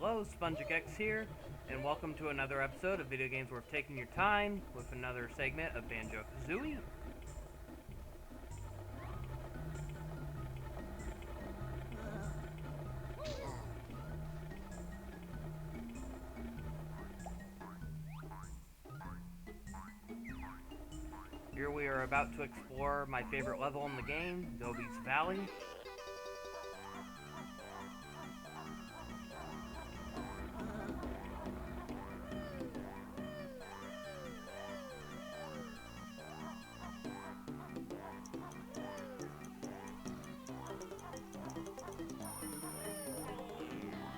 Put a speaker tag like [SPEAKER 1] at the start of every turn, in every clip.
[SPEAKER 1] Hello, SpongeX here, and welcome to another episode of Video Games Worth Taking Your Time with another segment of Banjo Kazooie. Here we are about to explore my favorite level in the game, Gobi's Valley.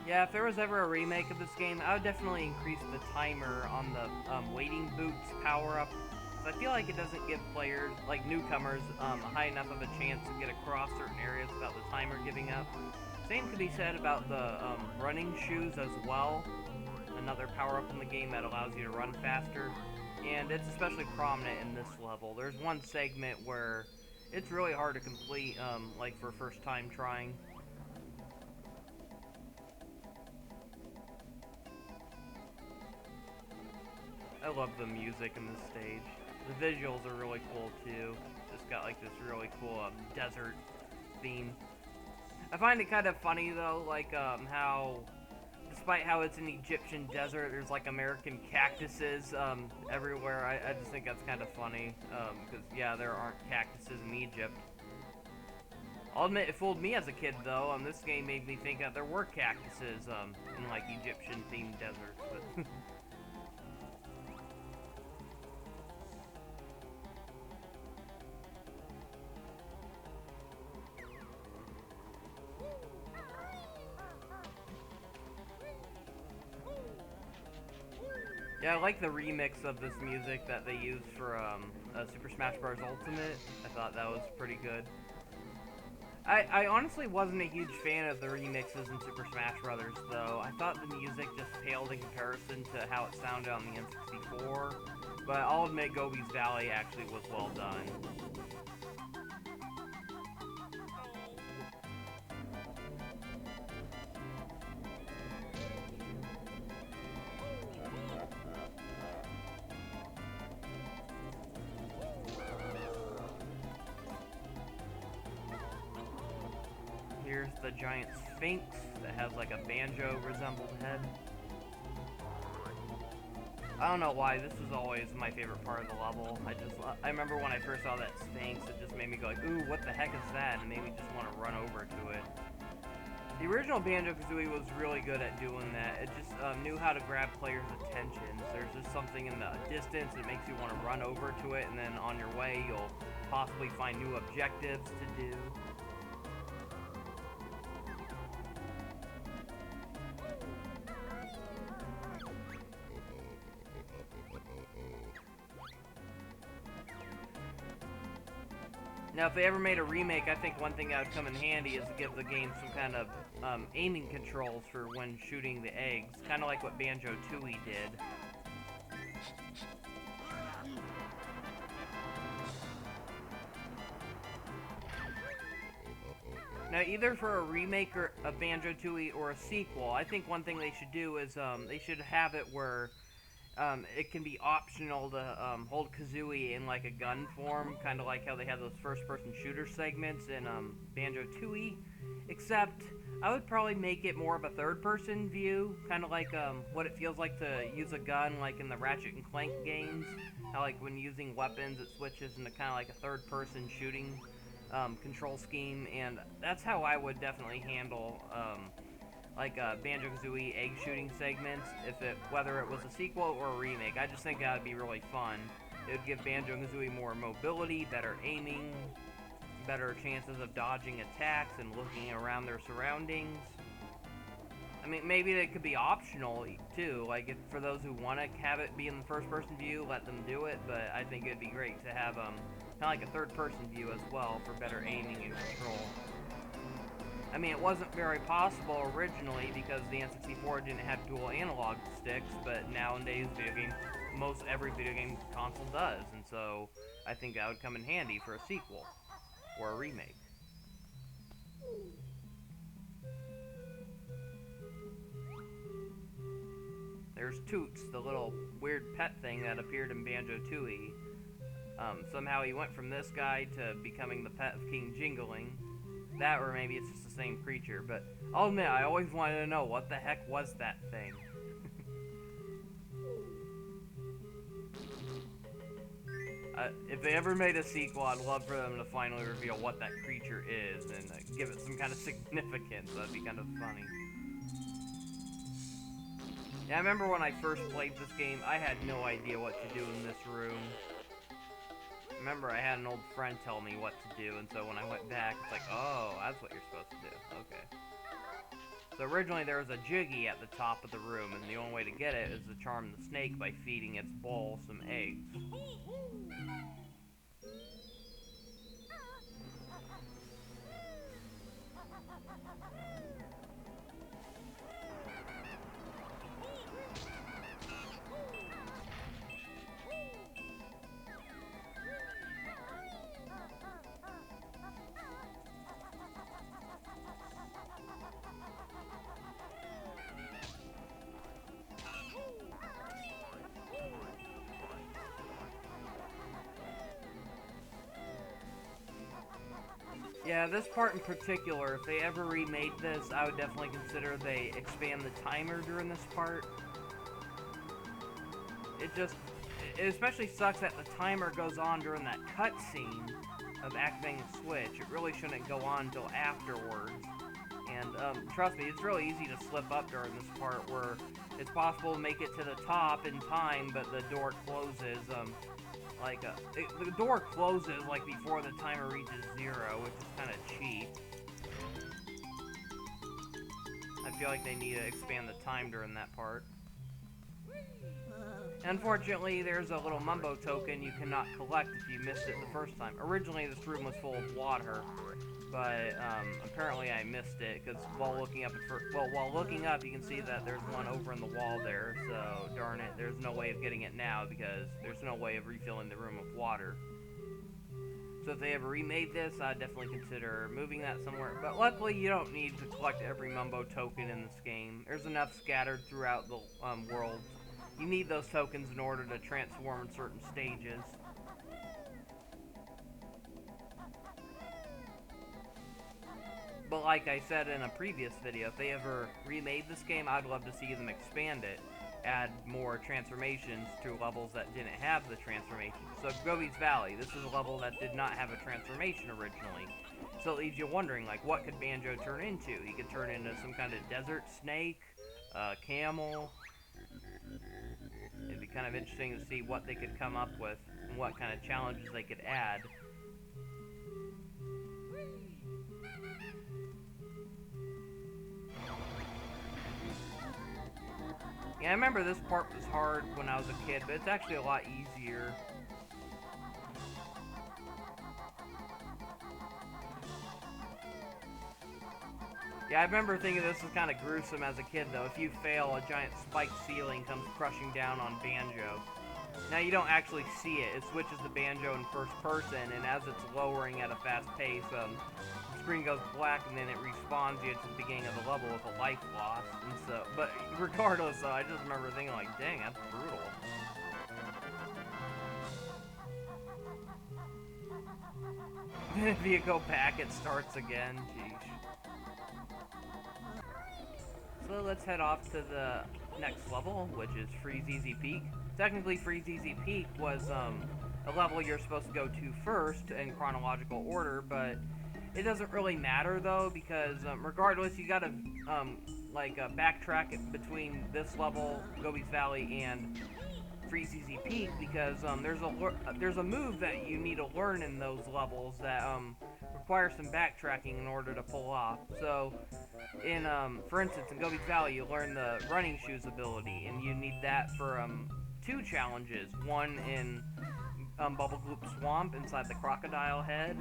[SPEAKER 1] Yeah, if there was ever a remake of this game, I would definitely increase the timer on the waiting boots power-up. I feel like it doesn't give players, like newcomers, a high enough of a chance to get across certain areas without the timer giving up. Same could be said about the running shoes as well. Another power-up in the game that allows you to run faster. And it's especially prominent in this level. There's one segment where it's really hard to complete, like for first time trying. I love the music in this stage. The visuals are really cool too. Just got like this really cool desert theme. I find it kind of funny though, like how, despite how it's an Egyptian desert, there's like American cactuses everywhere. I just think that's kind of funny because yeah, there aren't cactuses in Egypt. I'll admit it fooled me as a kid though. This game made me think that there were cactuses in like Egyptian themed deserts. But yeah, I like the remix of this music that they used for Super Smash Bros. Ultimate. I thought that was pretty good. I honestly wasn't a huge fan of the remixes in Super Smash Bros. Though. I thought the music just paled in comparison to how it sounded on the N64. But I'll admit Gobi's Valley actually was well done. Here's the giant sphinx that has like a banjo resembled head. I don't know why, this is always my favorite part of the level. I remember when I first saw that sphinx, it just made me go like, ooh, what the heck is that? And made me just want to run over to it. The original Banjo Kazooie was really good at doing that. It just knew how to grab players' attention. There's just something in the distance that makes you want to run over to it, and then on your way, you'll possibly find new objectives to do. Now, if they ever made a remake, I think one thing that would come in handy is to give the game some kind of aiming controls for when shooting the eggs, kind of like what Banjo Kazooie did. Now, either for a remake of Banjo Kazooie or a sequel, I think one thing they should do is they should have it where it can be optional to hold Kazooie in like a gun form, kind of like how they had those first-person shooter segments in Banjo Tooie. Except, I would probably make it more of a third-person view, kind of like what it feels like to use a gun, like in the Ratchet and Clank games. How like when using weapons, it switches into kind of like a third-person shooting control scheme, and that's how I would definitely handle like Banjo Kazooie egg shooting segments, whether it was a sequel or a remake. I just think that would be really fun. It would give Banjo Kazooie more mobility, better aiming, better chances of dodging attacks and looking around their surroundings. I mean, maybe it could be optional too. Like for those who want to have it be in the first-person view, let them do it. But I think it'd be great to have kind of like a third-person view as well for better aiming and control. I mean, it wasn't very possible originally because the N64 didn't have dual analog sticks, but nowadays most every video game console does, and so I think that would come in handy for a sequel or a remake. there's Toots, the little weird pet thing that appeared in Banjo Tooie. Somehow he went from this guy to becoming the pet of King Jingling. That, or maybe it's just the same creature, but I'll admit, I always wanted to know what the heck was that thing. If they ever made a sequel, I'd love for them to finally reveal what that creature is and give it some kind of significance. That'd be kind of funny. Yeah, I remember when I first played this game, I had no idea what to do in this room. Remember, I had an old friend tell me what to do, and so when I went back, it's like, oh, that's what you're supposed to do. Okay. So originally there was a Jiggy at the top of the room, and the only way to get it is to charm the snake by feeding its bowl some eggs. Yeah, this part in particular, if they ever remade this, I would definitely consider they expand the timer during this part. It especially sucks that the timer goes on during that cutscene of activating the switch. It really shouldn't go on until afterwards. And trust me, it's really easy to slip up during this part where it's possible to make it to the top in time, but the door closes. The door closes like before the timer reaches 0, which is kind of cheap. I feel like they need to expand the time during that part. Unfortunately, there's a little Mumbo token you cannot collect if you missed it the first time. Originally, this room was full of water, but apparently I missed it because while looking up, you can see that there's one over in the wall there. So darn it, there's no way of getting it now because there's no way of refilling the room with water. So if they ever remade this, I'd definitely consider moving that somewhere. But luckily, you don't need to collect every Mumbo token in this game. There's enough scattered throughout the world. You need those tokens in order to transform in certain stages. But like I said in a previous video, if they ever remade this game, I'd love to see them expand it. Add more transformations to levels that didn't have the transformation. So Gobi's Valley, this is a level that did not have a transformation originally. So it leaves you wondering, like, what could Banjo turn into? He could turn into some kind of desert snake, camel. It'd be kind of interesting to see what they could come up with and what kind of challenges they could add. Yeah, I remember this part was hard when I was a kid, but it's actually a lot easier. Yeah, I remember thinking this was kind of gruesome as a kid, though. If you fail, a giant spiked ceiling comes crushing down on Banjo. Now, you don't actually see it. It switches to Banjo in first person, and as it's lowering at a fast pace, the screen goes black, and then it respawns you at the beginning of the level with a life loss. And so, but regardless, though, I just remember thinking, like, dang, that's brutal. If you go back, it starts again. Jeez. So let's head off to the next level, which is Freeze Easy Peak. Technically, Freeze Easy Peak was a level you're supposed to go to first in chronological order, but it doesn't really matter though, because regardless, you gotta backtrack it between this level, Gobi's Valley, and Freeze Easy Peak, because there's a move that you need to learn in those levels that requires some backtracking in order to pull off. So, for instance, in Gobi's Valley, you learn the running shoes ability, and you need that for 2 challenges. One in Bubble Gloop Swamp inside the crocodile head,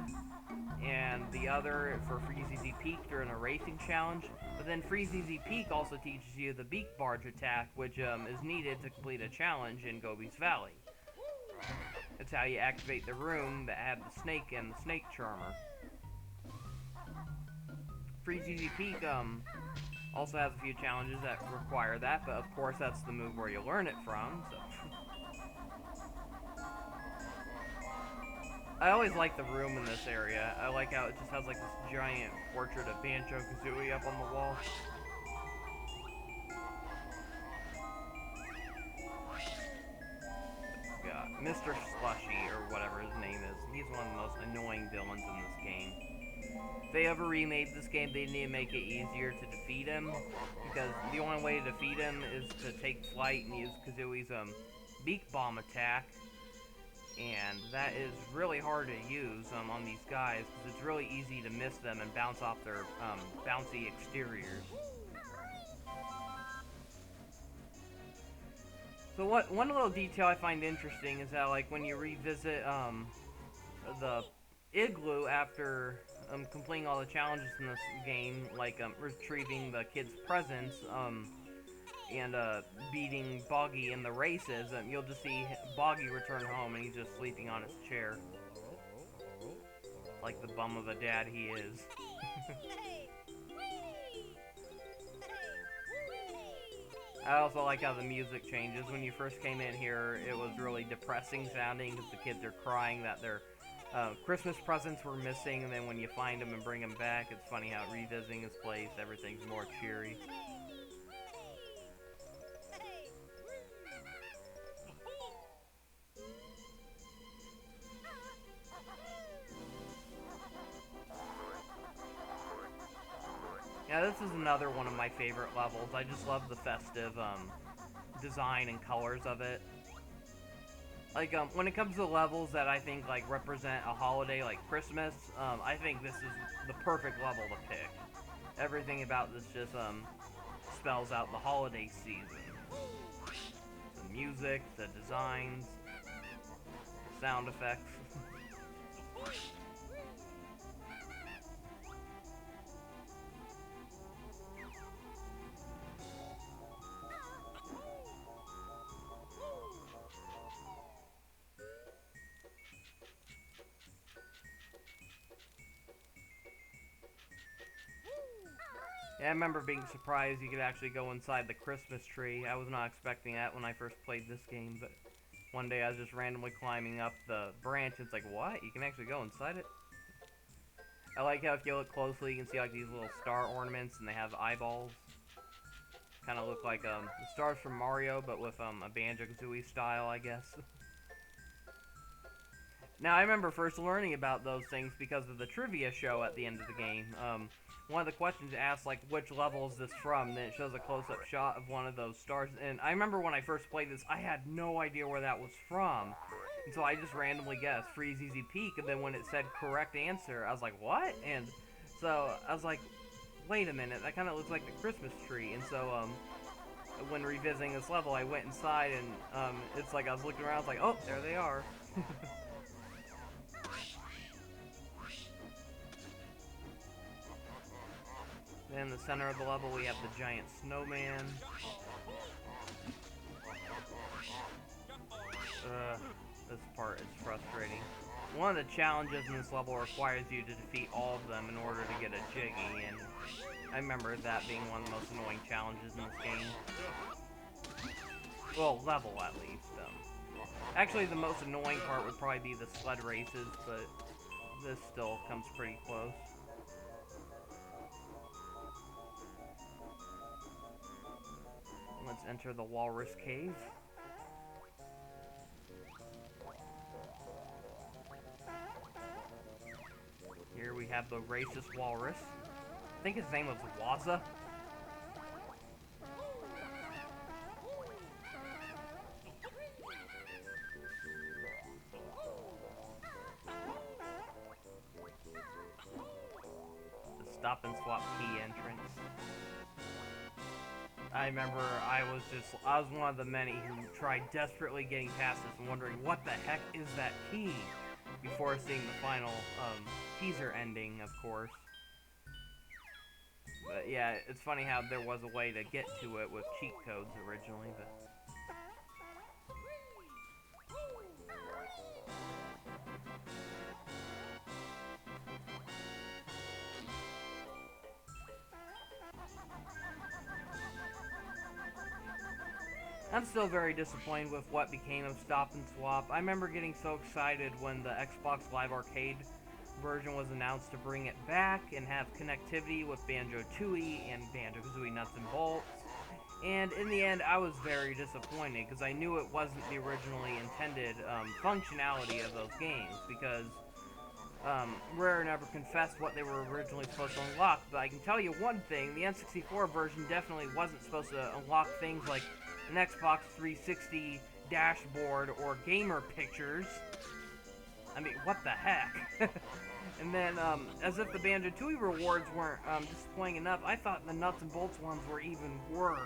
[SPEAKER 1] and the other for Freeze Easy Peak during a racing challenge. But then Freeze Easy Peak also teaches you the Beak Barge attack, which is needed to complete a challenge in Gobi's Valley. It's how you activate the room that had the snake and the snake charmer. Freeze Easy Peak Also has a few challenges that require that, but of course that's the move where you learn it from, so. I always like the room in this area. I like how it just has like this giant portrait of Banjo Kazooie up on the wall. Yeah, Mr. Slushy, or whatever his name is, he's one of the most annoying villains in this game. If they ever remade this game, they need to make it easier to defeat him, because the only way to defeat him is to take flight and use Kazooie's beak bomb attack, and that is really hard to use on these guys, because it's really easy to miss them and bounce off their bouncy exteriors. So one little detail I find interesting is that, like, when you revisit the igloo after completing all the challenges in this game, like retrieving the kids' presents, and beating Boggy in the races, you'll just see Boggy return home and he's just sleeping on his chair. Like the bum of a dad he is. I also like how the music changes. When you first came in here, it was really depressing sounding because the kids are crying that their Christmas presents were missing, and then when you find them and bring them back, it's funny how revisiting this place, everything's more cheery. Yeah, this is another one of my favorite levels. I just love the festive design and colors of it. Like, when it comes to levels that I think, like, represent a holiday like Christmas, I think this is the perfect level to pick. Everything about this just, spells out the holiday season. The music, the designs, sound effects. Yeah, I remember being surprised you could actually go inside the Christmas tree. I was not expecting that when I first played this game, but one day I was just randomly climbing up the branch. It's like, what? You can actually go inside it? I like how if you look closely, you can see like these little star ornaments, and they have eyeballs. Kind of look like the stars from Mario, but with a Banjo Kazooie style, I guess. Now, I remember first learning about those things because of the trivia show at the end of the game. One of the questions asks, like, which level is this from? Then it shows a close-up shot of one of those stars. And I remember when I first played this, I had no idea where that was from. And so I just randomly guessed, Freeze Easy Peak. And then when it said correct answer, I was like, what? And so I was like, wait a minute, that kind of looks like the Christmas tree. And so when revisiting this level, I went inside, and it's like I was looking around, I was like, oh, there they are. Then in the center of the level, we have the giant snowman. This part is frustrating. One of the challenges in this level requires you to defeat all of them in order to get a Jiggy, and I remember that being one of the most annoying challenges in this game. Well, level at least. Actually, the most annoying part would probably be the sled races, but this still comes pretty close. Let's enter the Walrus Cave. Here we have the racist walrus. I think his name was Waza. The stop and swap key entrance. I remember I was one of the many who tried desperately getting past this and wondering what the heck is that key before seeing the final teaser ending, of course. But yeah, it's funny how there was a way to get to it with cheat codes originally, but... I'm still very disappointed with what became of Stop and Swap. I remember getting so excited when the Xbox Live Arcade version was announced to bring it back and have connectivity with Banjo Tooie and Banjo Kazooie Nuts and Bolts. And in the end, I was very disappointed because I knew it wasn't the originally intended functionality of those games because Rare never confessed what they were originally supposed to unlock. But I can tell you one thing, the N64 version definitely wasn't supposed to unlock things like an Xbox 360 dashboard or gamer pictures. I mean, what the heck? And then, as if the Banjo-Tooie rewards weren't disappointing enough, I thought the Nuts and Bolts ones were even worse.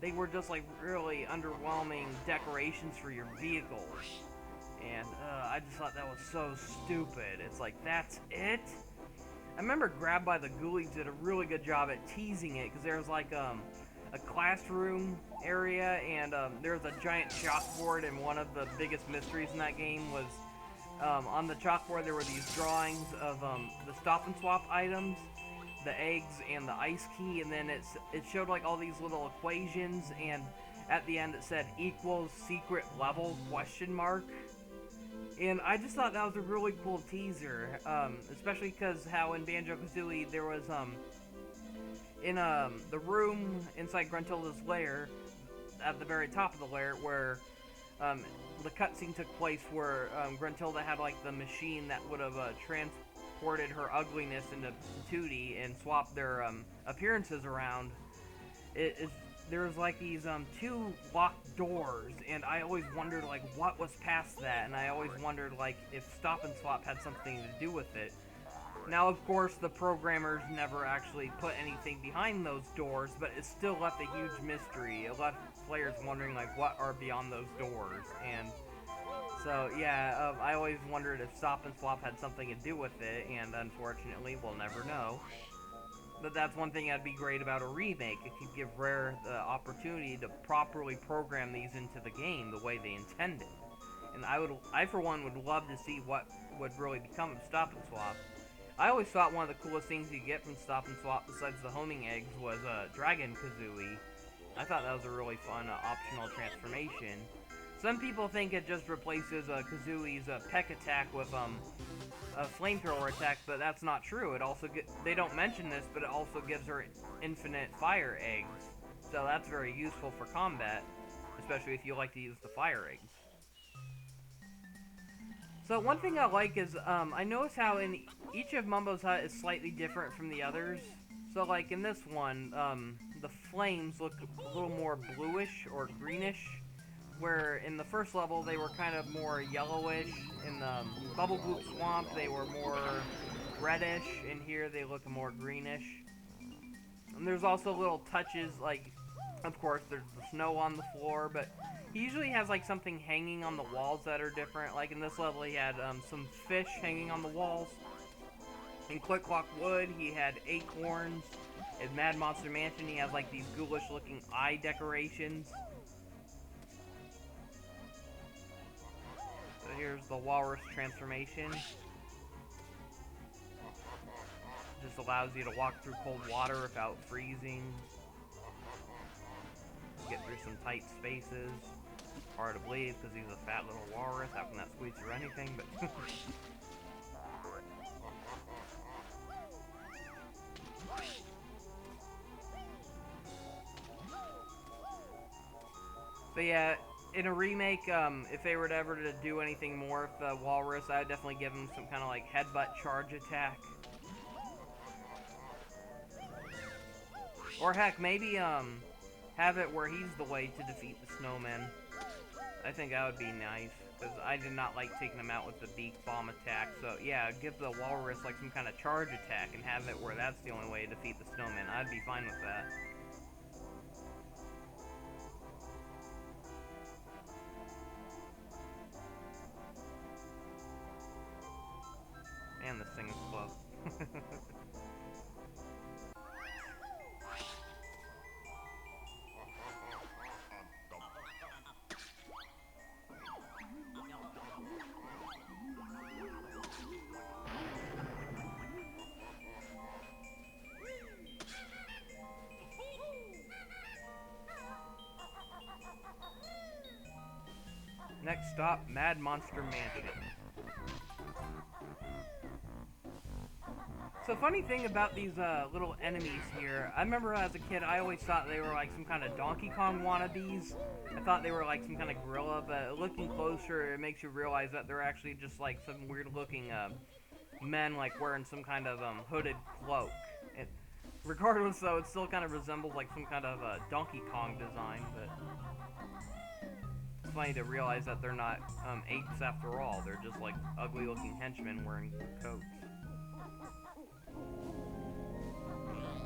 [SPEAKER 1] They were just, like, really underwhelming decorations for your vehicles. And, I just thought that was so stupid. It's like, that's it? I remember Grab by the Ghoulies did a really good job at teasing it, because there was, like, a classroom area, and, there was a giant chalkboard, and one of the biggest mysteries in that game was on the chalkboard there were these drawings of the Stop and Swap items, the eggs, and the ice key, and then it showed like all these little equations, and at the end it said equals secret level question mark. And I just thought that was a really cool teaser, especially because how in Banjo-Kazooie there was in the room inside Gruntilda's lair, at the very top of the lair, where the cutscene took place where Gruntilda had like the machine that would have transported her ugliness into Tootie and swapped their appearances around. There was like these two locked doors, and I always wondered like what was past that, and I always wondered like if Stop and Swap had something to do with it. Now, of course, the programmers never actually put anything behind those doors, but it still left a huge mystery. It left players wondering, like, what are beyond those doors. And so, yeah, I always wondered if Stop and Swap had something to do with it, and unfortunately, we'll never know. But that's one thing that'd be great about a remake. It could give Rare the opportunity to properly program these into the game the way they intended. And I for one, would love to see what would really become of Stop and Swap. I always thought one of the coolest things you get from Stop and Swap, besides the homing eggs, was Dragon Kazooie. I thought that was a really fun optional transformation. Some people think it just replaces Kazooie's peck attack with a flamethrower attack, but that's not true. It also they don't mention this, but it also gives her infinite fire eggs. So that's very useful for combat, especially if you like to use the fire eggs. So one thing I like is, I notice how in each of Mumbo's Hut is slightly different from the others. So like in this one, the flames look a little more bluish or greenish, where in the first level they were kind of more yellowish. In the Bubble Goop Swamp they were more reddish, and here they look more greenish. And there's also little touches, like, of course there's the snow on the floor, but he usually has like something hanging on the walls that are different. Like in this level he had some fish hanging on the walls. In Click Clock Wood he had acorns. In Mad Monster Mansion he has like these ghoulish looking eye decorations. So here's the walrus transformation. Just allows you to walk through cold water without freezing. Get through some tight spaces. Hard to believe because he's a fat little walrus. How can that squeeze through anything? But but yeah, in a remake, if they were to ever to do anything more with the walrus, I would definitely give him some kind of like headbutt charge attack. Or heck, maybe have it where he's the way to defeat the snowman. I think that would be nice, because I did not like taking him out with the beak bomb attack. So yeah, give the walrus like some kind of charge attack and have it where that's the only way to defeat the snowman. I'd be fine with that. Man, this thing is slow. Next stop, Mad Monster Mansion. So funny thing about these little enemies here, I remember as a kid I always thought they were like some kind of Donkey Kong wannabes. I thought they were like some kind of gorilla, but looking closer it makes you realize that they're actually just like some weird looking men like wearing some kind of hooded cloak. Regardless though, it still kind of resembles like some kind of Donkey Kong design, but it's funny to realize that they're not apes after all. They're just like ugly looking henchmen wearing coats.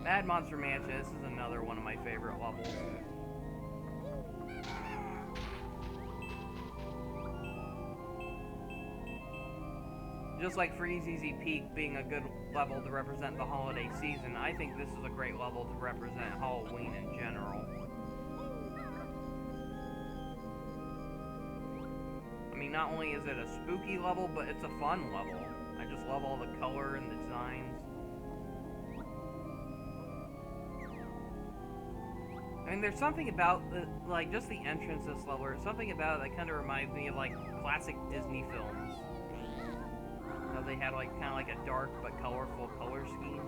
[SPEAKER 1] Mad Monster Mansion, this is another one of my favorite levels. Just like Freezeezy Peak being a good level to represent the holiday season, I think this is a great level to represent Halloween in general. I mean, not only is it a spooky level, but it's a fun level. I just love all the color and the designs. I mean, there's something about, like, just the entrance to this level, or something about it that kind of reminds me of, like, classic Disney films. How they had, like, kind of like a dark but colorful color scheme.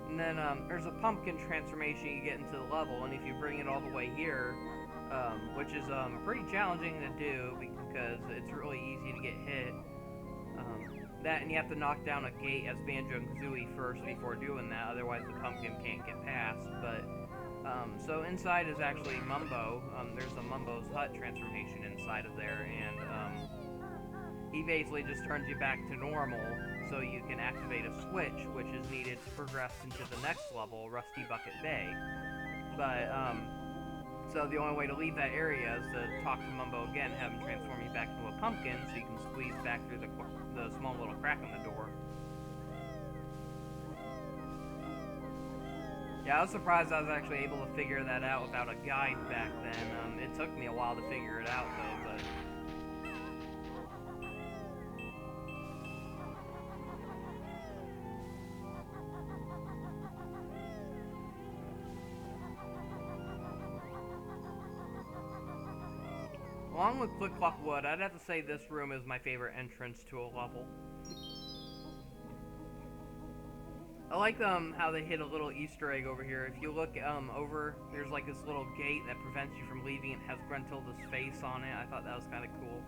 [SPEAKER 1] And then there's a pumpkin transformation you get into the level, and if you bring it all the way here, which is pretty challenging to do because it's really easy to get hit. That and you have to knock down a gate as Banjo Kazooie first before doing that, otherwise the pumpkin can't get past. But so inside is actually Mumbo. There's a Mumbo's Hut transformation inside of there, and he basically just turns you back to normal, so you can activate a switch, which is needed to progress into the next level, Rusty Bucket Bay. But, so the only way to leave that area is to talk to Mumbo again, have him transform you back into a pumpkin, so you can squeeze back through the small little crack in the door. Yeah, I was surprised I was actually able to figure that out without a guide back then. It took me a while to figure it out, though, but... Along with Click Clock Wood, I'd have to say this room is my favorite entrance to a level. I like how they hid a little Easter egg over here. If you look over, there's like this little gate that prevents you from leaving. It has Gruntilda's face on it. I thought that was kind of cool.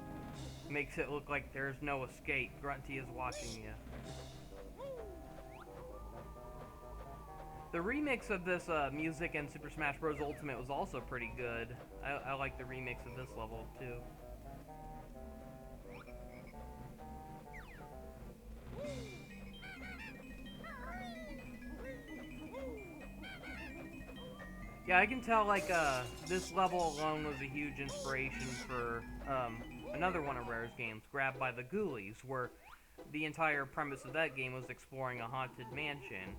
[SPEAKER 1] Makes it look like there's no escape. Grunty is watching you. The remix of this music in Super Smash Bros. Ultimate was also pretty good. I like the remix of this level, too. Yeah, I can tell, like, this level alone was a huge inspiration for another one of Rare's games, Grabbed by the Ghoulies, where the entire premise of that game was exploring a haunted mansion.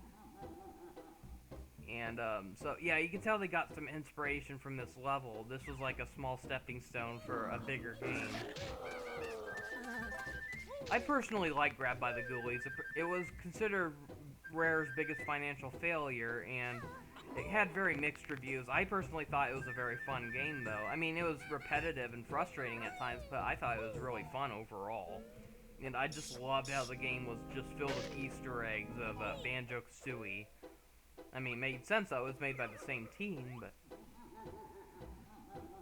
[SPEAKER 1] And, so, yeah, you can tell they got some inspiration from this level. This was like a small stepping stone for a bigger game. I personally like Grabbed by the Ghoulies. It was considered Rare's biggest financial failure, and it had very mixed reviews. I personally thought it was a very fun game, though. I mean, it was repetitive and frustrating at times, but I thought it was really fun overall. And I just loved how the game was just filled with Easter eggs of Banjo Kazooie. I mean, it made sense that it was made by the same team, but...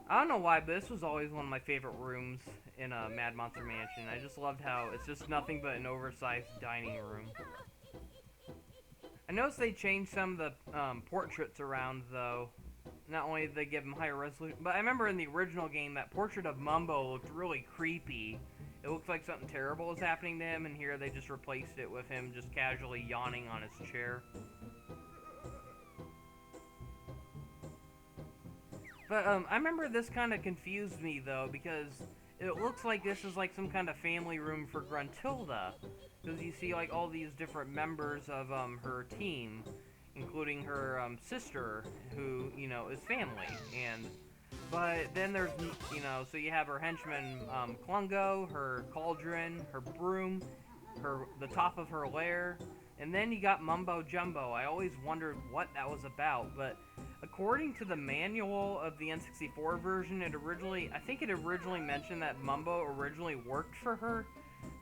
[SPEAKER 1] I don't know why, but this was always one of my favorite rooms in Mad Monster Mansion. I just loved how it's just nothing but an oversized dining room. I noticed they changed some of the portraits around, though. Not only did they give them higher resolution, but I remember in the original game, that portrait of Mumbo looked really creepy. It looked like something terrible was happening to him, and here they just replaced it with him just casually yawning on his chair. But, I remember this kind of confused me, though, because it looks like this is like some kind of family room for Gruntilda. Because you see, like, all these different members of, her team, including her, sister, who, you know, is family. And But then there's, you know, so you have her henchman, Klungo, her cauldron, her broom, the top of her lair, and then you got Mumbo Jumbo. I always wondered what that was about, but according to the manual of the N64 version, I think it originally mentioned that Mumbo originally worked for her,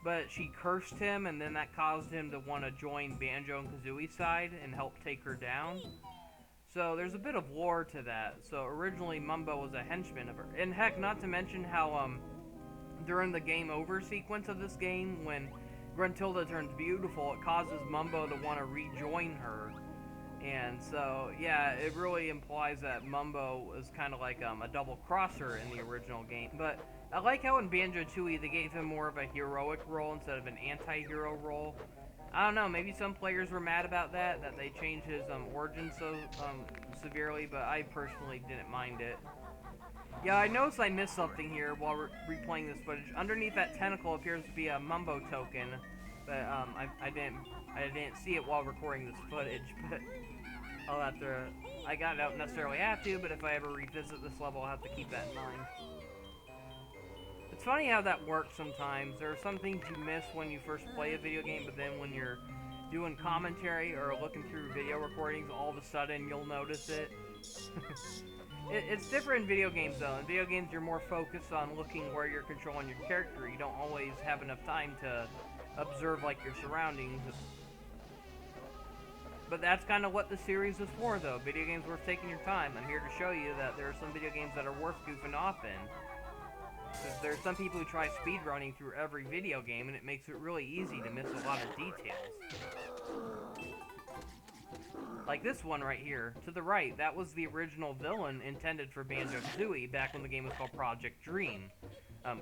[SPEAKER 1] but she cursed him, and then that caused him to want to join Banjo and Kazooie's side and help take her down. So there's a bit of lore to that. So originally Mumbo was a henchman of her. And heck, not to mention how during the game over sequence of this game, when Gruntilda turns beautiful, it causes Mumbo to want to rejoin her. And so, yeah, it really implies that Mumbo is kind of like a double crosser in the original game. But I like how in Banjo Tooie they gave him more of a heroic role instead of an anti-hero role. I don't know, maybe some players were mad about that they changed his origin so severely, but I personally didn't mind it. Yeah, I noticed I missed something here while replaying this footage. Underneath that tentacle appears to be a Mumbo token, but I didn't see it while recording this footage. But I'll have to. I don't necessarily have to, but if I ever revisit this level, I'll have to keep that in mind. It's funny how that works sometimes. There are some things you miss when you first play a video game, but then when you're doing commentary or looking through video recordings, all of a sudden you'll notice it. It's different in video games, though. In video games, you're more focused on looking where you're controlling your character. You don't always have enough time to observe, like, your surroundings. But that's kind of what the series is for, though. Video games worth taking your time. I'm here to show you that there are some video games that are worth goofing off in. Because there's some people who try speedrunning through every video game, and it makes it really easy to miss a lot of details. Like this one right here, to the right, that was the original villain intended for Banjo Kazooie back when the game was called Project Dream.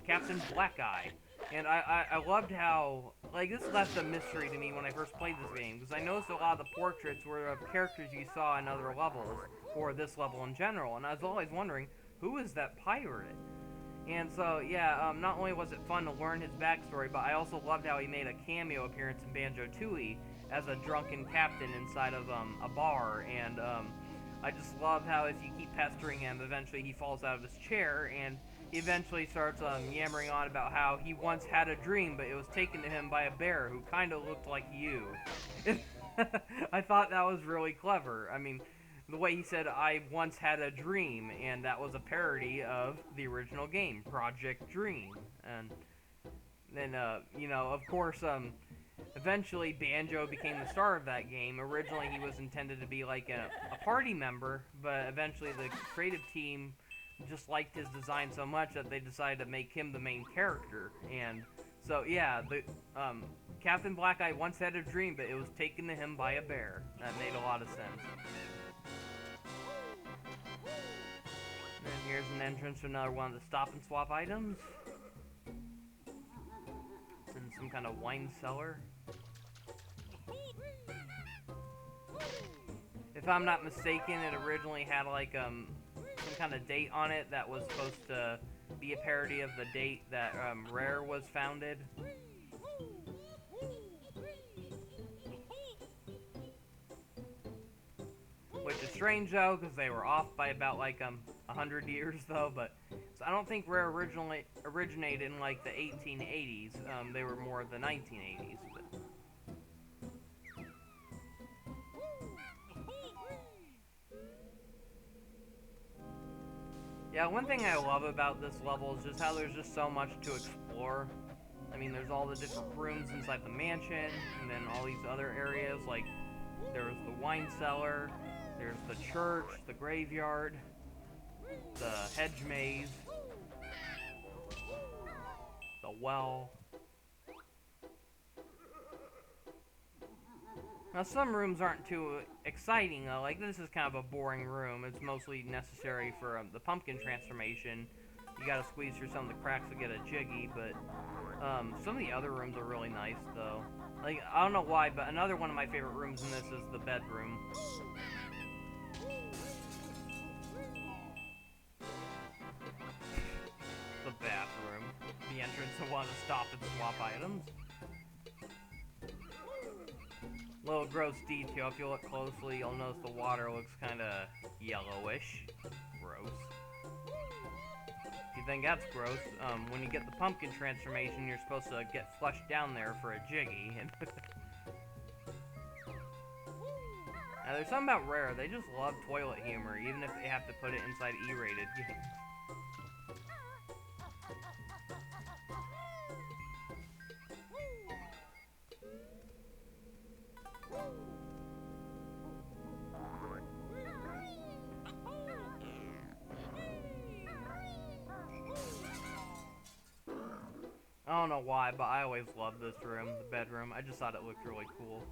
[SPEAKER 1] Captain Black Eye. And I loved how, like, this left a mystery to me when I first played this game, because I noticed a lot of the portraits were of characters you saw in other levels, or this level in general, and I was always wondering, who is that pirate? And so, yeah, not only was it fun to learn his backstory, but I also loved how he made a cameo appearance in Banjo Tooie as a drunken captain inside of a bar, and I just love how if you keep pestering him, eventually he falls out of his chair, and he eventually starts yammering on about how he once had a dream, but it was taken to him by a bear who kind of looked like you. I thought that was really clever. I mean, the way he said, I once had a dream, and that was a parody of the original game, Project Dream. And then, you know, of course, eventually Banjo became the star of that game. Originally, he was intended to be like a party member, but eventually the creative team just liked his design so much that they decided to make him the main character. And so, yeah, Captain Black Eye once had a dream, but it was taken to him by a bear. That made a lot of sense. And here's an entrance to another one of the stop and swap items. It's in some kind of wine cellar. If I'm not mistaken, it originally had like some kind of date on it that was supposed to be a parody of the date that Rare was founded. Which is strange though, because they were off by about like 100 years though. But so I don't think Rare originally originated in like the 1880s. They were more of the 1980s. But yeah, one thing I love about this level is just how there's just so much to explore. I mean, there's all the different rooms inside the mansion, and then all these other areas, like there's the wine cellar, there's the church, the graveyard, the hedge maze, the well. Now, some rooms aren't too exciting, though. Like, this is kind of a boring room. It's mostly necessary for the pumpkin transformation. You gotta squeeze through some of the cracks to get a Jiggy, but some of the other rooms are really nice, though. Like, I don't know why, but another one of my favorite rooms in this is the bedroom. The bathroom. The entrance to one of the stop and swap items. Little gross detail. If you look closely, you'll notice the water looks kind of yellowish. Gross. If you think that's gross, when you get the pumpkin transformation, you're supposed to get flushed down there for a jiggy. Now, there's something about Rare. They just love toilet humor, even if they have to put it inside E-rated games. I don't know why, but I always loved this room, the bedroom. I just thought it looked really cool.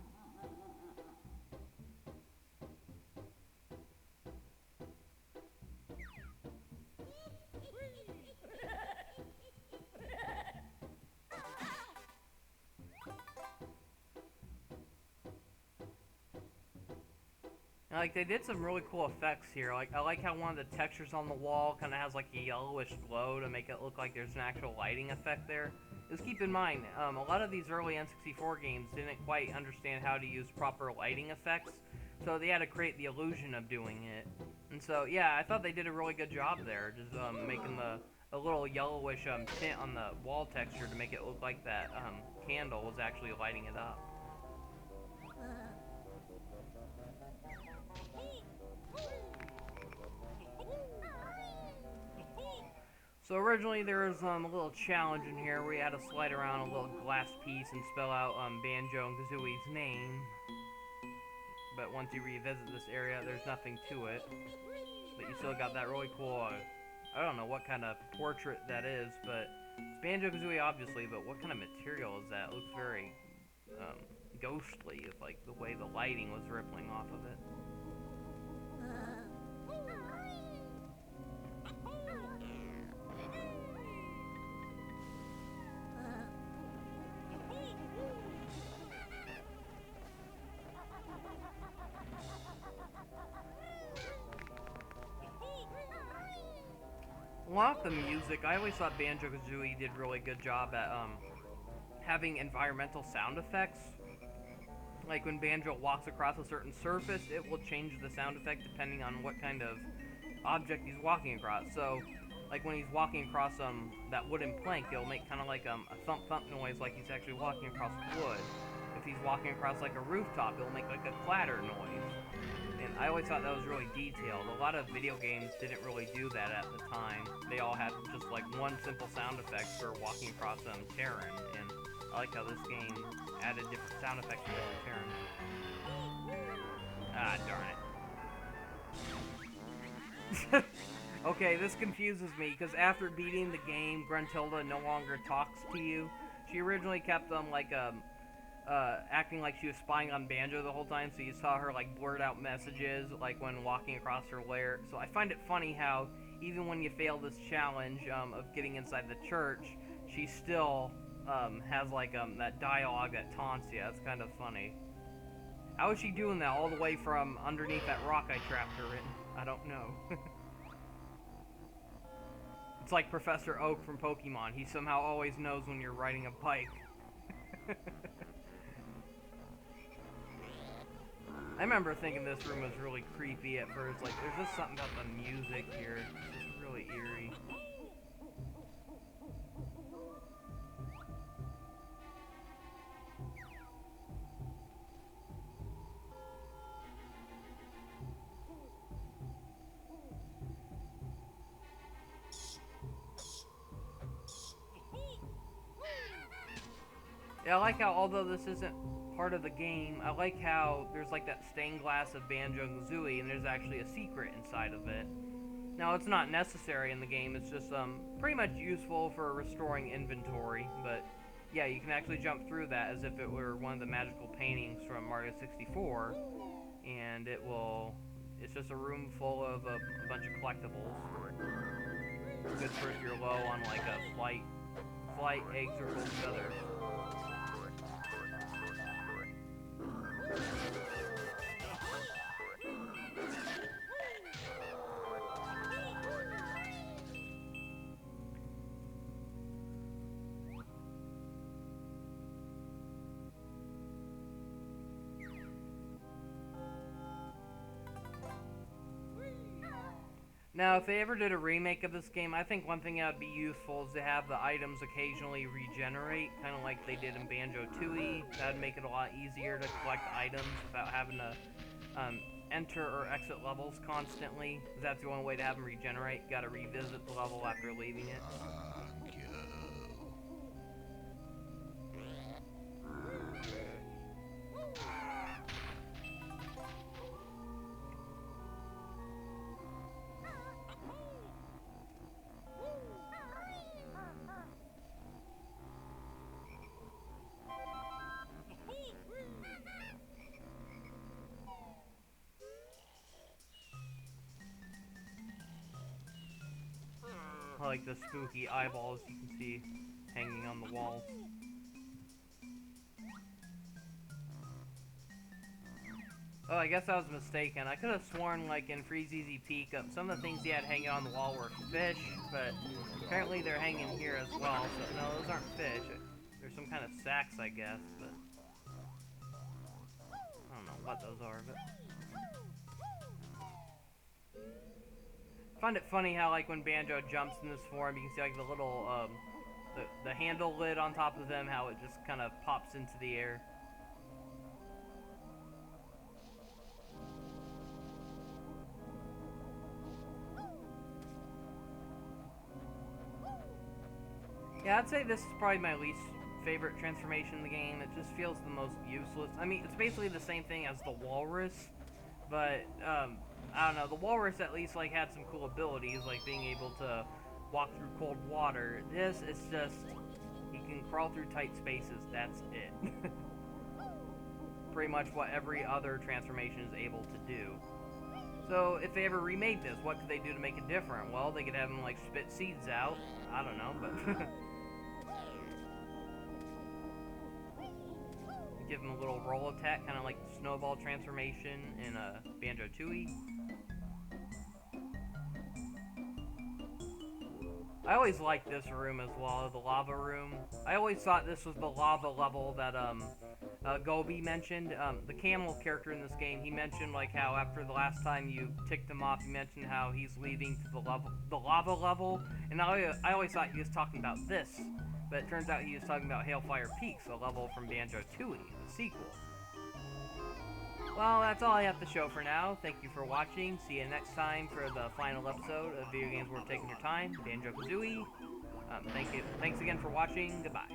[SPEAKER 1] Like, they did some really cool effects here. Like, I like how one of the textures on the wall kind of has, like, a yellowish glow to make it look like there's an actual lighting effect there. Just keep in mind, a lot of these early N64 games didn't quite understand how to use proper lighting effects, so they had to create the illusion of doing it. And so, yeah, I thought they did a really good job there, just making a little yellowish tint on the wall texture to make it look like that candle was actually lighting it up. So originally there was a little challenge in here where you had to slide around a little glass piece and spell out Banjo and Kazooie's name. But once you revisit this area, there's nothing to it. But you still got that really cool, I don't know what kind of portrait that is, but it's Banjo Kazooie obviously, but what kind of material is that? It looks very ghostly, with like the way the lighting was rippling off of it. Along with the music, I always thought Banjo Kazooie did a really good job at having environmental sound effects. Like when Banjo walks across a certain surface, it will change the sound effect depending on what kind of object he's walking across. So, like when he's walking across that wooden plank, it'll make kind of like a thump thump noise, like he's actually walking across wood. If he's walking across like a rooftop, it'll make like a clatter noise. And I always thought that was really detailed. A lot of video games didn't really do that at the time. They all had just like one simple sound effect for walking across terrain. And I like how this game added different sound effects to different terrain. Ah, darn it. Okay, this confuses me, because after beating the game, Gruntilda no longer talks to you. She originally kept acting like she was spying on Banjo the whole time, so you saw her like blurt out messages like when walking across her lair. So I find it funny how even when you fail this challenge of getting inside the church, she still has like that dialogue that taunts you. That's kind of funny. How is she doing that all the way from underneath that rock I trapped her in? I don't know. It's like Professor Oak from Pokemon. He somehow always knows when you're riding a bike. I remember thinking this room was really creepy at first. Like, there's just something about the music here. It's just really eerie. Yeah, I like how, although this isn't part of the game, I like how there's like that stained glass of Banjo and Kazooie, and there's actually a secret inside of it. Now, it's not necessary in the game, it's just pretty much useful for restoring inventory, but yeah, you can actually jump through that as if it were one of the magical paintings from Mario 64, and it's just a room full of a bunch of collectibles. Good for if you're low on like a flight, eggs, or gold feathers. Now, if they ever did a remake of this game, I think one thing that would be useful is to have the items occasionally regenerate, kind of like they did in Banjo Tooie. That would make it a lot easier to collect items without having to um, enter or exit levels constantly. That's the only way to have them regenerate. You gotta revisit the level after leaving it. I like the spooky eyeballs you can see hanging on the walls. Oh, I guess I was mistaken. I could have sworn, like, in Freeze Easy Peek, some of the things he had hanging on the wall were fish, but apparently they're hanging here as well, so no, those aren't fish. There's some kind of sacks, I guess, but I don't know what those are, but I find it funny how, like, when Banjo jumps in this form, you can see, like, the little, the handle lid on top of them, how it just kind of pops into the air. Yeah, I'd say this is probably my least favorite transformation in the game. It just feels the most useless. I mean, it's basically the same thing as the walrus, but I don't know. The walrus at least like had some cool abilities, like being able to walk through cold water. This is just he can crawl through tight spaces. That's it. Pretty much what every other transformation is able to do. So if they ever remade this, what could they do to make it different? Well, they could have him like spit seeds out. I don't know, but give him a little roll attack, kind of like the snowball transformation in Banjo Tooie. I always liked this room as well, the lava room. I always thought this was the lava level that Gobi mentioned. The camel character in this game, he mentioned like how after the last time you ticked him off, he mentioned how he's leaving to the lava level, and I always thought he was talking about this, but it turns out he was talking about Hailfire Peaks, a level from Banjo Tooie, the sequel. Well, that's all I have to show for now. Thank you for watching. See you next time for the final episode of Video Games Worth Taking Your Time, Banjo Kazooie. Thanks again for watching. Goodbye.